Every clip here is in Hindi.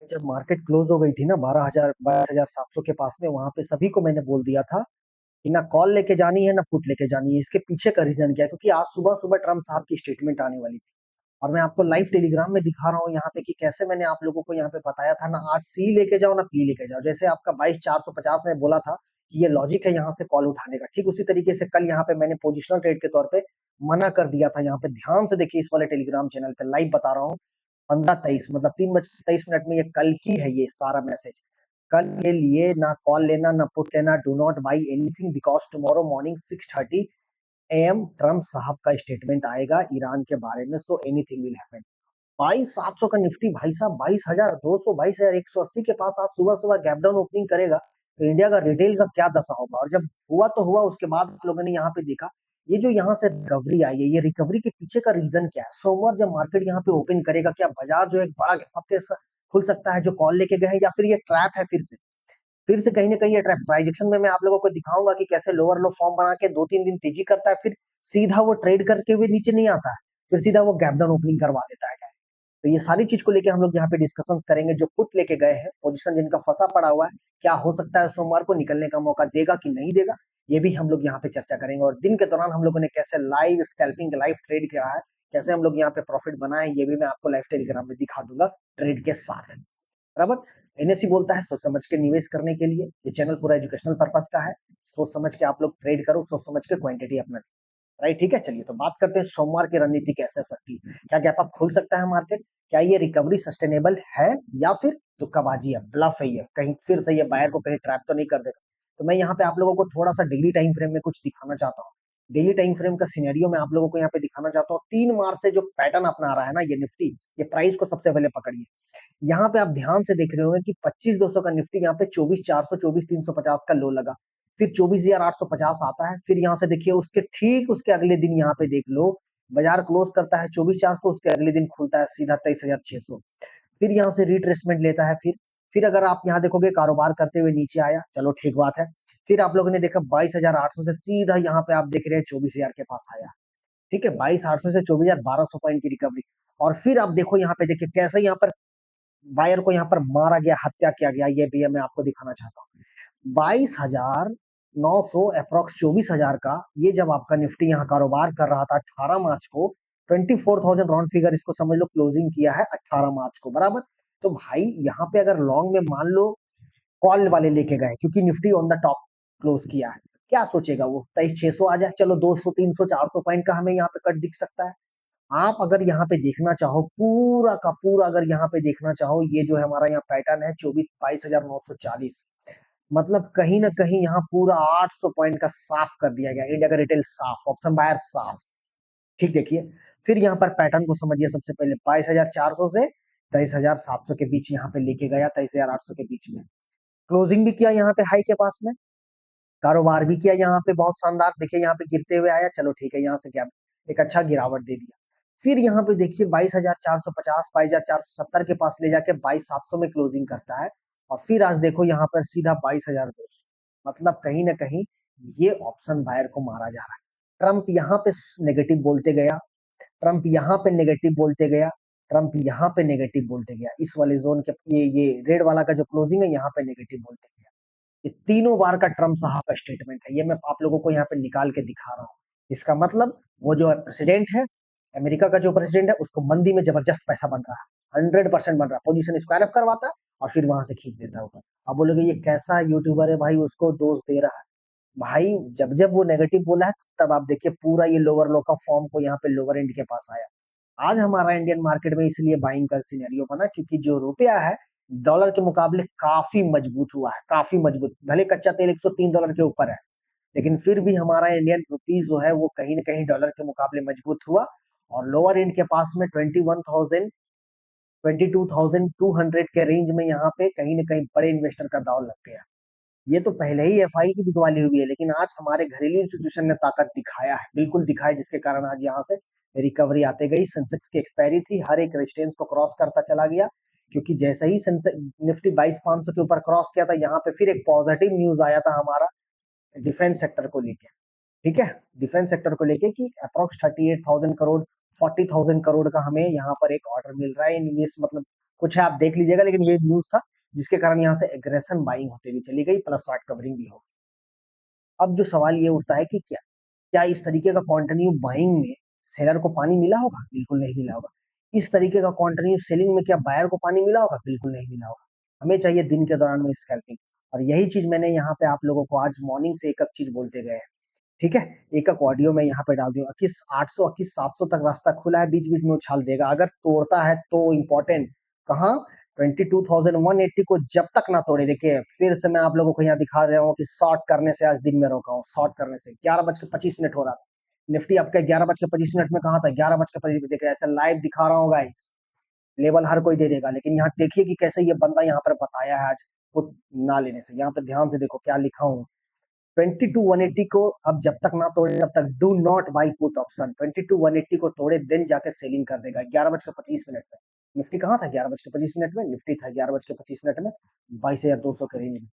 जब मार्केट क्लोज हो गई थी ना 22,700 के पास में, वहां पे सभी को मैंने बोल दिया था कि ना कॉल लेके जानी है ना पुट लेके जानी है। इसके पीछे का रीजन क्या है, क्योंकि आज सुबह सुबह ट्रम्प साहब की स्टेटमेंट आने वाली थी और मैं आपको लाइव टेलीग्राम में दिखा रहा हूँ यहाँ पे कि कैसे मैंने आप लोगों को यहाँ पे बताया था ना, आज सी लेके जाओ ना पी लेके जाओ। जैसे आपका 22,450 में बोला था कि ये लॉजिक है यहाँ से कॉल उठाने का, ठीक उसी तरीके से कल यहाँ पे मैंने पोजिशनल ट्रेड के तौर पे मना कर दिया था। यहाँ पे ध्यान से देखिए, इस वाले टेलीग्राम चैनल पे लाइव बता रहा हूँ। 15:23 मतलब 3:23 में, ये कल की है ये सारा मैसेज। कल के लिए ना कॉल लेना ना पुट लेना, do not by anything because tomorrow morning 6:30 AM Trump साहब का स्टेटमेंट आएगा ईरान के बारे में, सो एनीथिंग विल हैपन। 22,700 का निफ्टी भाई साहब 22,200 22,180 के पास आज सुबह सुबह गैप डाउन ओपनिंग करेगा, तो इंडिया का रिटेल का क्या दशा होगा। और जब हुआ तो हुआ, उसके बाद आप लोगों ने यहाँ पे देखा ये जो यहाँ से रिकवरी आई है, ये रिकवरी के पीछे का रीजन क्या है। सोमवार जब मार्केट यहाँ पे ओपन करेगा, क्या बाजार जो एक बड़ा गैप के खुल सकता है जो कॉल लेके गए हैं, या फिर ये ट्रैप है फिर से कहीं ना कहीं ये ट्रैप। प्राइजेक्शन में मैं आप लोगों को दिखाऊंगा कि कैसे लोअर लो फॉर्म बना के 2-3 दिन तेजी करता है, फिर सीधा वो ट्रेड करके हुए नीचे नहीं आता है, फिर सीधा वो गैप डाउन ओपनिंग करवा देता है। तो ये सारी चीज को लेके हम लोग यहाँ पे डिस्कशंस करेंगे। जो पुट लेके गए हैं, पोजीशन जिनका फंसा पड़ा हुआ है, क्या हो सकता है सोमवार को निकलने का मौका देगा कि नहीं देगा, ये भी हम लोग यहाँ पे चर्चा करेंगे। और दिन के दौरान हम लोगों ने कैसे लाइव स्कैल्पिंग लाइव ट्रेड किया है, कैसे हम लोग यहाँ पे प्रॉफिट बनाए, ये भी मैं आपको लाइव टेलीग्राम में दिखा दूंगा ट्रेड के साथ। बराबर। एनएससी बोलता है सोच समझ के निवेश करने के लिए, ये चैनल पूरा एजुकेशनल पर्पस का है। सोच समझ के आप लोग ट्रेड करो, सोच समझ के क्वांटिटी अपना, राइट। ठीक है, चलिए तो बात करते हैं सोमवार की रणनीति कैसे हो सकती है। क्या गैप अप खुल सकता है मार्केट, क्या ये रिकवरी सस्टेनेबल है, या फिर तुक्काबाजी है, ब्लफ है, ये कहीं फिर से ये बायर को कहीं ट्रैप तो नहीं कर देगा। तो मैं यहाँ पे आप लोगों को थोड़ा सा डेली टाइम फ्रेम में कुछ दिखाना चाहता हूँ। डेली टाइम फ्रेम का सिनेरियो मैं आप लोगों को यहाँ पे दिखाना चाहता हूँ। 3 मार्च से जो पैटर्न अपना रहा है ना ये निफ्टी, ये प्राइस को सबसे पहले पकड़िए। यहाँ पे आप ध्यान से देख रहे होंगे कि 25,200 का निफ्टी यहाँ पे 24,400 24,350 का लो लगा, फिर 24,850 आता है। फिर यहाँ से देखिए उसके ठीक उसके अगले दिन यहाँ पे देख लो, बाजार क्लोज करता है 24,400, उसके अगले दिन खुलता है सीधा 23,600। फिर यहाँ से रिट्रेसमेंट लेता है। फिर अगर आप यहाँ देखोगे कारोबार करते हुए नीचे आया, चलो ठीक बात है। फिर आप लोगों ने देखा 22,800 से सीधा यहाँ पे आप देख रहे हैं 24,000 के पास आया। ठीक है, 22,800 से 24,1200 पॉइंट की रिकवरी। और फिर आप देखो यहाँ पे, देखिए कैसे यहाँ पर बायर को यहाँ पर मारा गया, हत्या किया गया, ये भी मैं आपको दिखाना चाहता हूँ। 22,900 अप्रोक्स 24,000 का ये जब आपका निफ्टी यहाँ कारोबार कर रहा था 18 मार्च को, 24,000 राउंड फिगर इसको समझ लो क्लोजिंग किया है 18 मार्च को, बराबर। तो भाई यहाँ पे अगर लॉन्ग में मान लो कॉल वाले लेके गए, क्योंकि Nifty on the top close किया है, क्या सोचेगा वो 23,600 आ जाए, चलो 200 300 400 पॉइंट का हमें यहाँ पे कट दिख सकता है। आप अगर यहाँ पे देखना चाहो पूरा का पूरा, अगर यहाँ पे देखना चाहो, ये जो है हमारा यहाँ पैटर्न है 22,940, मतलब कहीं ना कहीं यहाँ पूरा 800 पॉइंट का साफ कर दिया गया। इंडिया का रिटेल साफ, ऑप्शन बायर साफ। ठीक, देखिए फिर यहाँ पर पैटर्न को समझिए। सबसे पहले 22,400 से 23,700 के बीच यहाँ पे लेके गया, 23,800 के बीच में क्लोजिंग भी किया यहाँ पे हाई के पास में, कारोबार भी किया यहाँ पे बहुत शानदार। देखिए यहाँ पे गिरते हुए आया, चलो ठीक है, यहाँ से क्या एक अच्छा गिरावट दे दिया। फिर यहाँ पे देखिए 22,450 22,470 के पास ले जाके 22,700 में क्लोजिंग करता है। और फिर आज देखो यहाँ पर सीधा 22,200, मतलब कहीं ना कहीं ये ऑप्शन बायर को मारा जा रहा है। ट्रम्प यहाँ पे नेगेटिव बोलते गया, ट्रम्प यहाँ पे नेगेटिव बोलते गया, ट्रम्प यहाँ पे नेगेटिव बोलते गया। इस वाले जोन के ये रेड वाला का जो क्लोजिंग है यहाँ पे नेगेटिव बोलते गया। ये तीनों बार का ट्रम्प साहब का स्टेटमेंट है, ये मैं आप लोगों को यहाँ पे निकाल के दिखा रहा हूँ। इसका मतलब वो जो प्रेसिडेंट है, अमेरिका का जो प्रेसिडेंट है, उसको मंदी में जबरदस्त पैसा बन रहा है, 100% बन रहा है। पोजीशन स्क्वायर ऑफ करवाता है और फिर वहां से खींच देता है ऊपर। अब बोलोगे ये कैसा यूट्यूबर है भाई, उसको दोष दे रहा है। भाई जब जब वो नेगेटिव बोला है, तब आप देखिए पूरा ये लोअर लो का फॉर्म को यहाँ पे लोअर एंड के पास आया। आज हमारा इंडियन मार्केट में इसलिए बाइंग का सिनेरियो बना, क्योंकि जो रुपया है डॉलर के मुकाबले काफी मजबूत हुआ है, काफी मजबूत। भले कच्चा तेल $103 के ऊपर है, लेकिन फिर भी हमारा इंडियन रुपीज जो है वो कहीं ना कहीं डॉलर के मुकाबले मजबूत हुआ। और लोअर एंड के पास में 22,200 के रेंज में यहाँ पे कहीं ना कहीं बड़े इन्वेस्टर का दाव लग गया। ये तो पहले ही एफआई की बिकवाली हुई है, लेकिन आज हमारे घरेलू इंस्टीट्यूशन ने ताकत दिखाया है, बिल्कुल दिखाया, जिसके कारण आज यहाँ से रिकवरी आते गई। सेंसेक्स की एक्सपायरी थी, हर एक रेजिस्टेंस को क्रॉस करता चला गया, क्योंकि जैसे ही सेंसेक्स निफ्टी 22,500 के ऊपर क्रॉस किया था, यहाँ पे फिर एक पॉजिटिव न्यूज आया था हमारा डिफेंस सेक्टर को लेके। ठीक है, डिफेंस सेक्टर को लेके कि अप्रोक्स 38,000 करोड़ 40,000 करोड़ का हमें यहाँ पर एक ऑर्डर मिल रहा है, इन्वेस्ट मतलब कुछ है आप देख लीजिएगा, लेकिन ये न्यूज था जिसके कारण यहाँ से एग्रेशन बाइंग होते हुए चली गई, प्लस शॉर्ट कवरिंग भी हो गई। अब जो सवाल ये उठता है कि क्या इस तरीके का कंटिन्यू बाइंग में सेलर को पानी मिला होगा? बिल्कुल नहीं मिला होगा। इस तरीके का कंटिन्यू सेलिंग में क्या बायर को पानी मिला होगा? बिल्कुल नहीं मिला होगा। हमें चाहिए दिन के दौरान में स्कैल्पिंग, और यही चीज मैंने यहाँ पे आप लोगों को आज मॉर्निंग से एक एक चीज बोलते गए हैं। ठीक है, एक एक ऑडियो में यहाँ पे डाल दूं, 21 800 21 700 तक रास्ता खुला है, बीच बीच में उछाल देगा, अगर तोड़ता है तो इम्पोर्टेंट कहाँ, 22,180 को जब तक ना तोड़े। देखिए फिर से मैं आप लोगों को यहाँ दिखा दे रहा हूँ कि शॉर्ट करने से आज दिन में रोका हूँ, शॉर्ट करने से 11:25 हो रहा था निफ्टी, आपका 11:25 में कहा था, 11:25 देखिए ऐसा लाइव दिखा रहा हूँ गाइस, लेवल हर कोई दे देगा, लेकिन यहाँ देखिए कि कैसे ये बंदा यहाँ पर बताया है आज पुट ना लेने से। यहाँ पे ध्यान से देखो क्या लिखा हूँ, 22,180 को अब जब तक ना तोड़े तब तक do not by put option, 22,180 को तोड़े दिन जाके सेलिंग कर देगा 11:25 में। निफ्टी कहाँ था 11:25 में? निफ्टी था 11:25 में 22,200 के रेंज में,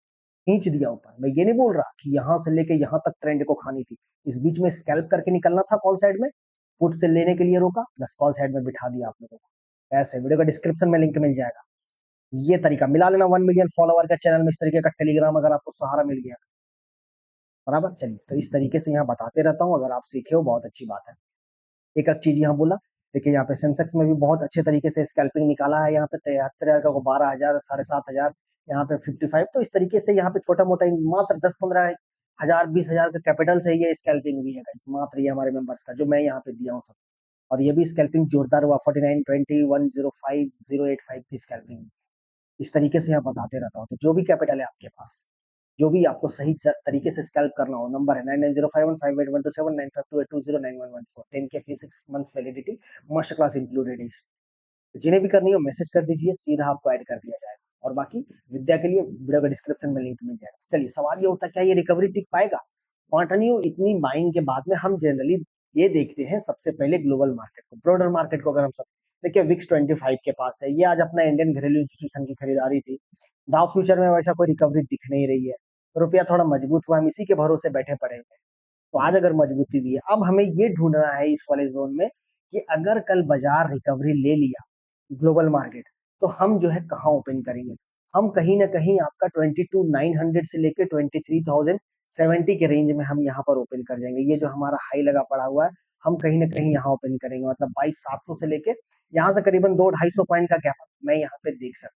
खींच दिया ऊपर। मैं ये नहीं बोल रहा कि यहाँ से लेके यहाँ तक ट्रेंड को खानी थी, इस बीच में स्कैल्प करके निकलना था कॉल साइड में, पुट से लेने के लिए रोका, प्लस कॉल साइड में बिठा दिया आप लोगों को। ऐसे वीडियो का डिस्क्रिप्शन में लिंक मिल जाएगा, ये तरीका मिला लेना 1 मिलियन फॉलोवर का चैनल में, इस तरीके का टेलीग्राम अगर आपको सहारा मिल गया बराबर। चलिए तो इस तरीके से यहाँ बताते रहता हूँ, अगर आप सीखे हो बहुत अच्छी बात है। एक एक चीज यहाँ बोला, देखिए यहाँ पे सेंसेक्स में भी बहुत अच्छे तरीके से स्कैल्पिंग निकाला है, यहाँ पे 73,000 को 12,000 7,500, यहाँ पे 55, तो इस तरीके से यहाँ पे छोटा मोटा मात्र 10-15 हजार 20,000 का कैपिटल से ये स्कैल्पिंग हुई है guys, मात्र ये हमारे मेंबर्स का जो मैं यहाँ पे दिया हूँ सब। और ये भी स्कैल्पिंग जोरदार हुआ, 49 20 105 085 की स्कैल्पिंग। इस तरीके से यहाँ बताते रहता हूँ, तो जो भी कैपिटल है आपके पास, जो भी आपको सही तरीके से स्कैल्प करना हो, नंबर है 99051581279282091114, 10 के फी 6 month validity, master class included है। जिन्हें भी करनी हो मैसेज कर दीजिए, सीधा आपको ऐड कर दिया जाएगा, और बाकी विद्या के लिए वीडियो का डिस्क्रिप्शन में लिंक मिल जाएगा। चलिए सवाल ये उठता है क्या ये रिकवरी टिक पाएगा? कंटिन्यू इतनी बाइंग के बाद में हम जनरली ये देखते हैं सबसे पहले ग्लोबल मार्केट को, ब्रॉडर मार्केट को अगर हम सब देखिए, विक्स 25 के पास है, ये आज अपना इंडियन घरेलू इंस्टीट्यूशन की खरीदारी थी। डाउ फ्यूचर में वैसा कोई रिकवरी दिख नहीं रही है, रुपया थोड़ा मजबूत हुआ, हम इसी के भरोसे बैठे पड़े हैं। तो आज अगर मजबूती हुई है, अब हमें ये ढूंढना है इस वाले जोन में कि अगर कल बाजार रिकवरी ले लिया ग्लोबल मार्केट, तो हम जो है कहाँ ओपन करेंगे? हम कहीं ना कहीं आपका 22,900 से लेके 23,070 के रेंज में हम यहाँ पर ओपन कर जाएंगे। ये जो हमारा हाई लगा पड़ा हुआ है, हम कहीं ना कहीं यहाँ ओपन करेंगे, मतलब 22,700 से लेके यहाँ से करीबन 200-250 पॉइंट का गैप मैं यहाँ पे देख सकता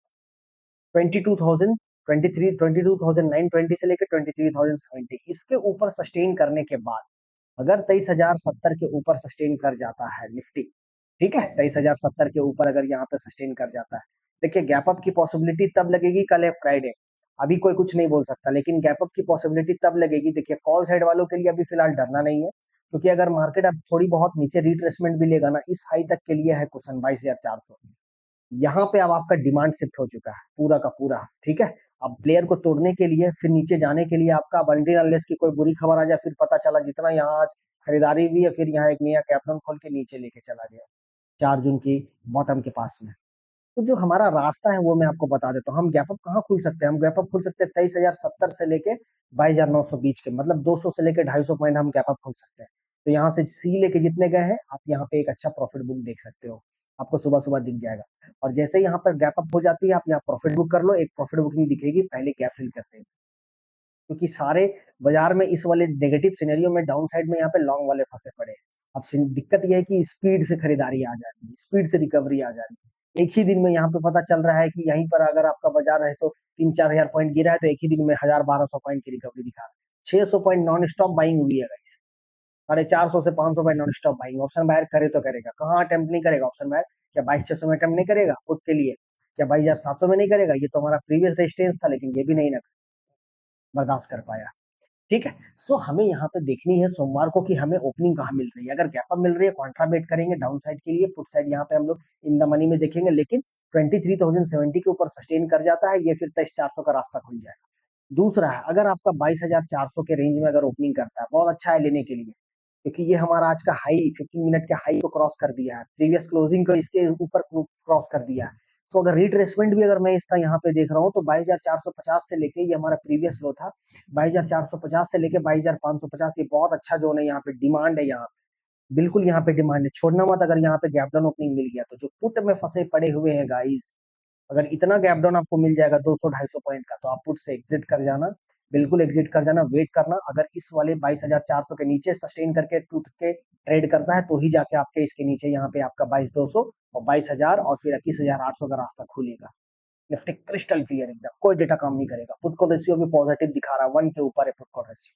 हूँ। 22,000 23 22,920 से लेकर 23,070, इसके ऊपर सस्टेन करने के बाद अगर 23,070 के ऊपर सस्टेन कर जाता है निफ्टी, ठीक है, 23,070 के ऊपर अगर यहाँ पे सस्टेन कर जाता है, देखिए गैप अप की पॉसिबिलिटी तब लगेगी, कल है फ्राइडे, अभी कोई कुछ नहीं बोल सकता, लेकिन गैप अप की पॉसिबिलिटी तब लगेगी। देखिए कॉल साइड वालों के लिए अभी फिलहाल डरना नहीं है, क्योंकि अगर मार्केट अब थोड़ी बहुत नीचे रिट्रेसमेंट भी लेगा ना, इस हाई तक के लिए है क्वेश्चन 22,400, यहाँ पे अब आपका डिमांड शिफ्ट हो चुका है पूरा का पूरा, ठीक है। अब प्लेयर को तोड़ने के लिए, फिर नीचे जाने के लिए आपका बंडी अनलेस की कोई बुरी खबर आ जाए, फिर पता चला जितना यहाँ आज खरीदारी हुई है, फिर यहाँ एक नया कैप्टन खोल के नीचे लेके चला गया 4 जून की बॉटम के पास में। तो जो हमारा रास्ता है वो मैं आपको बता देता हूँ, हम गैप अप कहाँ खुल सकते हैं? हम गैप अप खुल सकते हैं 23,070 से लेके 22,900 बीच के, मतलब 200 से लेके 250 पॉइंट हम गैप अप खुल सकते हैं। तो यहाँ से सी लेके जितने गए हैं आप यहाँ पे एक अच्छा प्रॉफिट बुक देख सकते हो, आपको सुबह सुबह दिख जाएगा। और जैसे ही यहाँ पर गैप अप हो जाती है, आप यहाँ प्रॉफिट बुक कर लो, एक प्रॉफिट बुकिंग दिखेगी पहले गैप फिल करते हैं, क्योंकि सारे बाजार में इस वाले नेगेटिव सिनेरियो में डाउन साइड में यहाँ पे लॉन्ग वाले फंसे पड़े हैं। अब दिक्कत यह है कि स्पीड से खरीदारी आ जा रही है, स्पीड से रिकवरी आ जा रही है। एक ही दिन में यहाँ पे पता चल रहा है कि यहीं पर अगर आपका बाजार है तो 3-4 हजार पॉइंट गिरा है, तो एक ही दिन में 1,000-1,200 पॉइंट की रिकवरी दिखा रहा है। 600 पॉइंट नॉन स्टॉप बाइंग हुई है गाइस, 450 से 500 point non stop buying. Option buyer करे तो करेगा, कहाँ अटेम्प्ट नहीं करेगा ऑप्शन बायर? क्या 22,600 में अटेम्प्ट नहीं करेगा पुट के लिए? क्या 22,700 में नहीं करेगा? ये तो हमारा प्रीवियस रेजिस्टेंस था, लेकिन ये भी नहीं ना बर्दाश्त कर पाया, ठीक है। सो हमें यहाँ पे देखनी है सोमवार को कि हमें ओपनिंग कहाँ मिल रही है। अगर गैप अप मिल रही है, कॉन्ट्रा बेट करेंगे डाउन साइड के लिए, पुट साइड यहाँ पे हम लोग इन द मनी में देखेंगे, लेकिन 23,070 के ऊपर सस्टेन कर जाता है ये, फिर 23,400 का रास्ता खुल जाएगा। दूसरा है, अगर आपका 22,400 के रेंज में अगर ओपनिंग करता है, बहुत अच्छा है लेने के लिए, क्योंकि ये हमारा आज का हाई 15 मिनट के हाई को क्रॉस कर दिया है, प्रीवियस क्लोजिंग को इसके ऊपर क्रॉस कर दिया है। तो अगर रिट्रेसमेंट भी अगर मैं इसका यहाँ पे देख रहा हूँ, तो 22,450 से लेके, ये हमारा प्रीवियस लो था 22,450 से लेके 22,550, ये बहुत अच्छा जोन है, यहाँ पे डिमांड है, यहाँ पे बिल्कुल यहाँ पे डिमांड है, छोड़ना मत। अगर यहाँ पे गैप डाउन ओपनिंग मिल गया तो जो पुट में फंसे पड़े हुए हैं गाइस, अगर इतना गैप डाउन आपको मिल जाएगा 200-250 पॉइंट का, तो आप पुट से एग्जिट कर जाना, बिल्कुल एग्जिट कर जाना, वेट करना। अगर इस वाले 22,400 के नीचे सस्टेन करके टूट के ट्रेड करता है, तो ही जाके आपके इसके नीचे यहाँ पे आपका 22,200 और 22,000 और फिर 21,800 का रास्ता खुलेगा। निफ्टी क्रिस्टल क्लियर एकदम, कोई डेटा काम नहीं करेगा। पुट कॉल रेशियो भी पॉजिटिव दिखा रहा है, 1 के ऊपर है पुट कॉल रेशियो।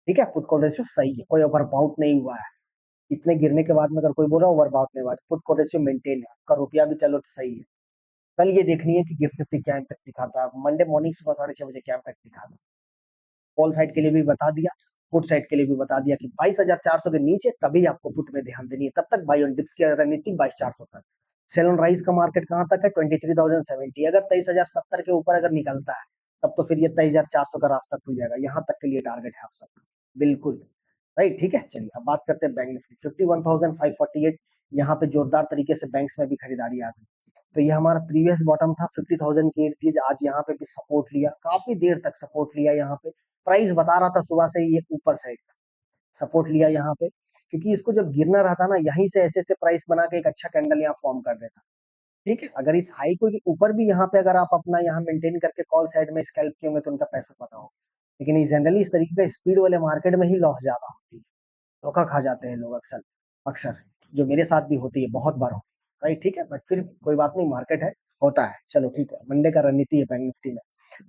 ठीक है, पुट कॉल रेशियो सही है, कोई ओवरबाउट नहीं हुआ है। इतने गिरने के बाद में अगर कोई बोल रहा है ओवरबाउट नहीं हुआ, पुट कॉल रेशियो मेंटेन है, आपका रुपया भी चलो सही है। कल ये देखनी है कि गिफ्ट निफ्टी क्या इम्पैक्ट दिखाता है, मंडे मॉर्निंग सुबह 6:30 बजे क्या इम्पैक्ट दिखाता है। कॉल साइड के लिए भी बता दिया, पुट साइड के लिए भी बता दिया कि 22,400 के नीचे तभी आपको पुट में ध्यान देनी है, तब तक बाई ऑन डिप्स की रणनीति 22,400 तक। सेल ऑन राइज का मार्केट कहां तक है? 23,070। अगर 23,070 के ऊपर अगर निकलता है, तब तो फिर ये 23,400 का रास्ता खुल जाएगा, यहाँ तक के लिए टारगेट है आप सबका, बिल्कुल राइट। ठीक है, चलिए अब बात करते हैं बैंक निफ्टी 51,548। यहाँ पे जोरदार तरीके से बैंक्स में भी खरीदारी आ गई। तो ये हमारा प्रीवियस बॉटम था 50,000 के इर्द-गिर्द, आज यहाँ पे भी सपोर्ट लिया, काफी देर तक सपोर्ट लिया। यहाँ पे प्राइस बता रहा था सुबह से ही ये ऊपर साइड सपोर्ट लिया यहाँ पे, क्योंकि इसको जब गिरना रहा था ना, यहीं से ऐसे ऐसे प्राइस बना के एक अच्छा कैंडल यहाँ फॉर्म कर देता। ठीक है, अगर इस हाई को ऊपर भी यहाँ पे अगर आप अपना यहाँ मेंटेन करके कॉल साइड में स्कैल्प किए होंगे तो उनका पैसा पता होगा। लेकिन ये जनरली इस तरीके का स्पीड वाले मार्केट में ही लॉस ज्यादा होती है, धोखा खा जाते हैं लोग अक्सर अक्सर, जो मेरे साथ भी होती है, बहुत बार होती है राइट। ठीक है, बट फिर कोई बात नहीं, मार्केट है, होता है। चलो ठीक है, मंडे का रणनीति है बैंक निफ्टी में।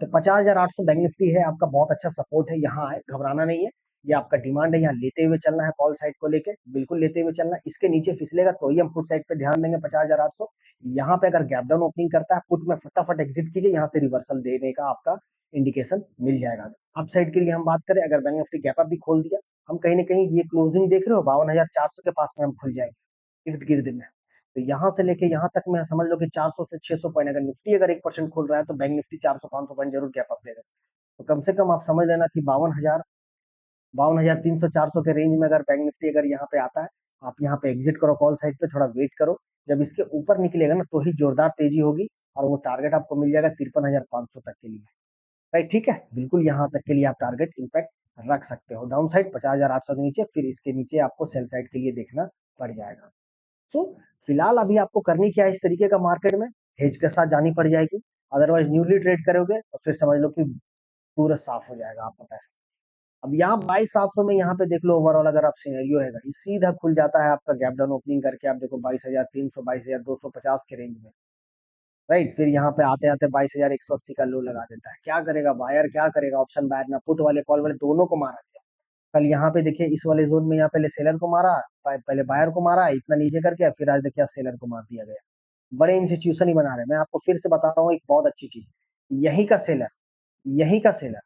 तो 50,800 बैंक निफ्टी है आपका, बहुत अच्छा सपोर्ट है, यहाँ है, घबराना नहीं है। ये आपका डिमांड है, यहाँ लेते हुए चलना है, कॉल साइड को लेके बिल्कुल लेते हुए चलना है। इसके नीचे फिसलेगा तो ही हम पुट साइड पे ध्यान देंगे 50,800। यहाँ पे अगर गैप डाउन ओपनिंग करता है, पुट में फटाफट एग्जिट कीजिए, यहाँ से रिवर्सल देने का आपका इंडिकेशन मिल जाएगा। अप साइड के लिए हम बात करें, अगर बैंक निफ्टी गैप अप भी खोल दिया, हम कहीं ना कहीं ये क्लोजिंग देख रहे हो 52,400 के पास में हम खुल जाएंगे इर्द गिर्द में। तो यहाँ से लेके यहाँ तक मैं समझ लो कि 400 से 600 पॉइंट, अगर निफ्टी अगर 1% खुल रहा है तो बैंक निफ्टी 400-500 पॉइंट जरूर गैप अप देगा। तो कम से कम आप समझ लेना कि 52,300 400 के रेंज में अगर बैंक निफ्टी अगर यहाँ पे आता है, आप यहाँ पे एग्जिट करो, कॉल साइड पे थोड़ा वेट करो। जब इसके ऊपर निकलेगा ना, तो ही जोरदार तेजी होगी और वो टारगेट आपको मिल जाएगा 53,500 तक के लिए राइट। ठीक है, बिल्कुल यहाँ तक के लिए आप टारगेट इम्पैक्ट रख सकते हो। डाउन साइड 50,800 के नीचे, फिर इसके नीचे आपको सेल साइड के लिए देखना पड़ जाएगा। सो फिलहाल अभी आपको करनी क्या है, इस तरीके का मार्केट में हेज के साथ जानी पड़ जाएगी। अदरवाइज न्यूली ट्रेड करोगे तो फिर समझ लो कि पूरा साफ हो जाएगा आपका पैसा। अब यहाँ 22,700 में यहाँ पे देख लो, ओवरऑल अगर आप सिनेरियो है, सीधा खुल जाता है आपका गैप डाउन ओपनिंग करके। आप देखो 22,300 22,250 के रेंज में राइट। फिर यहाँ पे आते आते 22,180 का लो लगा देता है। क्या करेगा बायर, क्या करेगा ऑप्शन बायर, ना पुट वाले कॉल वाले दोनों को मारा गया। कल यहाँ पे देखिए इस वाले जोन में, यहाँ पहले सेलर को मारा, पहले बायर को मारा, इतना नीचे करके, फिर आज देखिए सेलर को मार दिया गया। बड़े इंस्टीट्यूशन ही बना रहे हैं। मैं आपको फिर से बता रहा हूँ एक बहुत अच्छी चीज, यही का सेलर, यही का सेलर,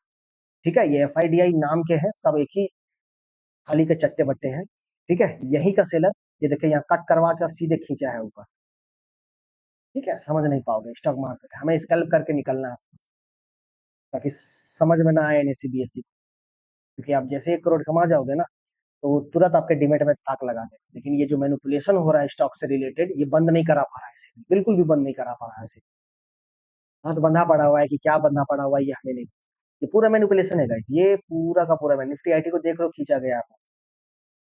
ठीक है, ये FIDI नाम के हैं सब, एक ही थाली के चट्टे बट्टे हैं। ठीक है, यही का सेलर, ये देखिए यहाँ कट करवा के और सीधे खींचा है ऊपर। ठीक है, समझ नहीं पाओगे स्टॉक मार्केट, हमें स्कैल्प करके निकलना है, ताकि समझ में ना आए NSE BSE, क्योंकि आप जैसे 1 करोड़ कमा जाओगे ना, तो तुरंत आपके डिमेट में ताक लगा दे। लेकिन ये जो मैनिपुलेशन हो रहा है स्टॉक से रिलेटेड, ये बंद नहीं करा पा रहा है इसे, बिल्कुल भी बंद नहीं करा पा रहा है इसे। हाथ बंधा पड़ा हुआ है कि क्या बंधा पड़ा हुआ है, ये हमें नहीं। ये पूरा मैनिपुलेशन है गाइस, ये पूरा का पूरा। निफ्टी IT को देख लो, खींचा गया आपको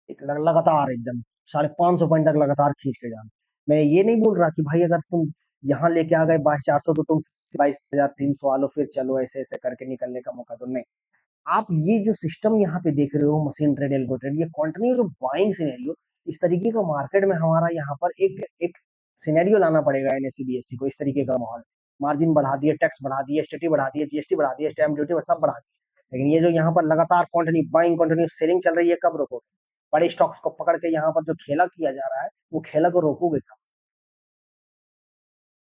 एक लगातार एकदम 550 पॉइंट तक लगातार खींच के जाना। मैं ये नहीं बोल रहा कि भाई अगर तुम यहाँ लेके आ गए 22,400 तो तुम 22,300 आ लो, फिर चलो ऐसे ऐसे करके निकलने का मौका, तो नहीं। आप ये जो सिस्टम यहाँ पे देख रहे हो, मशीन ट्रेड, एल्गो ट्रेड, ये कंटिन्यूस बाइंग सिनेरियो, इस तरीके का मार्केट में हमारा यहाँ पर एक एक सिनेरियो लाना पड़ेगा NSE BSE को। इस तरीके का माहौल, मार्जिन बढ़ा दिए, टैक्स बढ़ा दिए, STT बढ़ा दिए, GST बढ़ा दिए, स्टैम्प ड्यूटी सब बढ़ा दिए। लेकिन ये जो यहाँ पर लगातार कंटिन्यू बाइंग, कंटिन्यू सेलिंग चल रही है, कब रोकोगे? बड़े स्टॉक्स को पकड़ के यहाँ पर जो खेला किया जा रहा है, वो खेला को रोकोगे कब?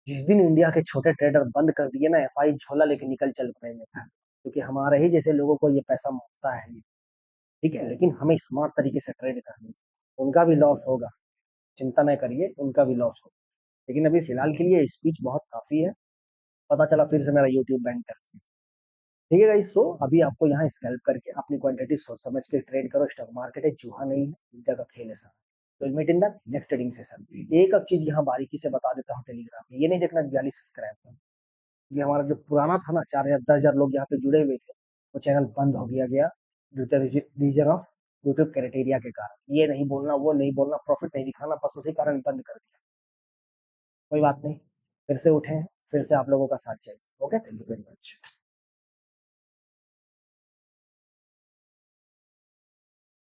जिस दिन इंडिया के छोटे ट्रेडर बंद कर दिए ना, FI झोला लेके निकल चल पड़ेंगे, क्योंकि हमारे ही जैसे लोगों को ये पैसा मांगता है। ठीक है, लेकिन हमें स्मार्ट तरीके से ट्रेड करनी है। उनका भी लॉस होगा, चिंता न करिए, उनका भी लॉस होगा। लेकिन अभी फिलहाल के लिए स्पीच बहुत काफी है। पता चला फिर से मेरा यूट्यूब बैन कर दिया। ठीक है गाइस, सो अभी आपको यहाँ स्कैल्प करके अपनी क्वांटिटी सोच समझ के ट्रेड करो। स्टॉक मार्केट है, चूहा नहीं है, विद्या का खेल है सारा। तो meet in the next trading session. एक अब चीज यहाँ बारीकी से बता देता हूँ, टेलीग्राम में ये नहीं देखना 42 सब्सक्राइब, ये हमारा जो पुराना था ना, 4,000 10,000 लोग यहाँ पे जुड़े हुए थे, वो चैनल बंद हो गया due to reason of YouTube criteria के कारण। ये नहीं बोलना, वो नहीं बोलना, प्रॉफिट नहीं दिखाना, बस उसी कारण बंद कर दिया। कोई बात नहीं, फिर से उठे हैं, फिर से आप लोगों का साथ चाहिए। Okay, thank you very much.